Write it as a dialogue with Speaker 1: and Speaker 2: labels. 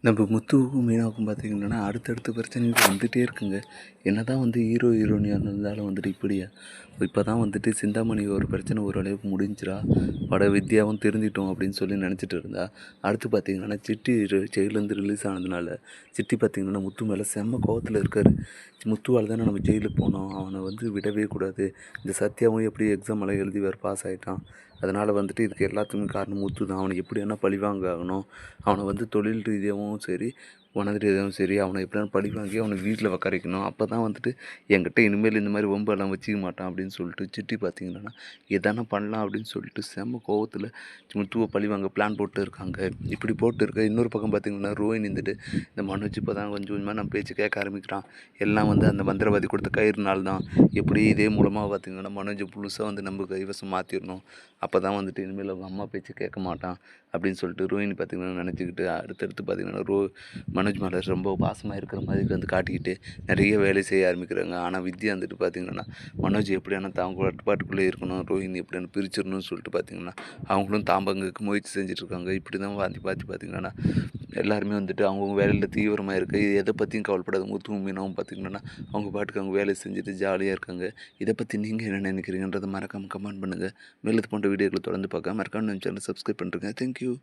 Speaker 1: நம்ம முத்துவுக்கும் மீனாவுக்கும் பார்த்திங்கன்னா அடுத்தடுத்த பிரச்சனைகள் வந்துகிட்டே இருக்குங்க. என்ன தான் ஹீரோ ஹீரோனியாக இருந்தாலும் இப்படியா இப்போ தான் சிந்தாமணி ஒரு பிரச்சனை ஓரளவுக்கு முடிஞ்சிரா வித்யாவும் திருந்திட்டோம் அப்படின்னு சொல்லி நினச்சிட்டு இருந்தா. அடுத்து பார்த்திங்கன்னா சிட்டி ஜெயிலேருந்து ரிலீஸ் ஆனதுனால சிட்டி பார்த்திங்கன்னா முத்து மேலே செம்ம கோவத்தில் இருக்கார். முத்துவால் தானே நம்ம ஜெயிலுக்கு போனோம், அவனை விடவே கூடாது. இந்த சத்யாவும் எப்படி எக்ஸாம் எல்லாம் எழுதி வேறு பாஸ் ஆகிட்டான், அதனால் இதுக்கு எல்லாத்துக்குமே காரணம் முத்து தான். அவனை எப்படி வேணால் பழிவாங்க ஆகணும். அவனை தொழில் ரீதியாகவும் சரி மனது ரீதியாகவும் சரி அவனை எப்படியான பழி வாங்கி அவனை வீட்டில் உட்கார வைக்கணும். அப்போ தான் என்கிட்ட இனிமேல் இந்த மாதிரி வம்பெல்லாம் வச்சுக்க மாட்டான் அப்படின்னு சொல்லிட்டு சிட்டி பார்த்திங்கன்னா எதானா பண்ணலாம் அப்படின்னு சொல்லிட்டு செம்ம கோவத்தில் முத்துவை பழி வாங்க பிளான் போட்டு இருக்காங்க. இப்படி போட்டு இருக்க இன்னொரு பக்கம் பார்த்திங்கன்னா ரோஹினி இந்த மனோஜ் இப்போ தான் கொஞ்சம் கொஞ்சமாக நம்ம பேச்சு கேட்க ஆரம்பிக்கிறான். எல்லாம் அந்த மந்திரவாதி கொடுத்த கயிறுனால தான். எப்படி இதே மூலமாக பார்த்திங்கன்னா மனோஜ் புதுசாக நம்ம கைவசம் மாற்றிடணும். அப்போ தான் இனிமேல் அவங்க அம்மா பேச்சு கேட்க மாட்டான் அப்படின்னு சொல்லிட்டு ரோஹினி பார்த்திங்கன்னா நினச்சிக்கிட்டு அடுத்தடுத்து பார்த்திங்கன்னா மனோஜ் மேலே ரொம்ப பாசமாக இருக்கிற மாதிரி காட்டிக்கிட்டு நிறைய வேலை செய்ய ஆரம்பிக்கிறாங்க. ஆனால் வித்யா பார்த்திங்கன்னா மனோஜ் எப்படியான தாங்க கட்டுப்பாட்டுக்குள்ளே இருக்கணும், ரோஹினி எப்படியான பிரிச்சிடணும்னு சொல்லிட்டு பார்த்திங்கன்னா அவங்களும் தாம்பங்குக்கு முயற்சி செஞ்சுட்ருக்காங்க. இப்படி தான் பார்த்திங்கன்னா எல்லாருமே அவங்கவுங்க வேலையில் தீவிரமாக இருக்குது. எதை பற்றியும் கவலைப்படாத முத்துவும் மீனாவும் பார்த்திங்கன்னா அவங்க பாட்டுக்கு அவங்க வேலை செஞ்சுட்டு ஜாலியாக இருக்காங்க. இதை பற்றி நீங்கள் என்ன நினைக்கிறீங்கன்றதை மறக்காமல் கமெண்ட் பண்ணுங்கள். மேலும் இது போன்ற வீடியோக்களை தொடர்ந்து பார்க்க மறக்காம நம்ம சேனல் சப்ஸ்கிரைப் பண்ணுறேங்க. தேங்க்யூ.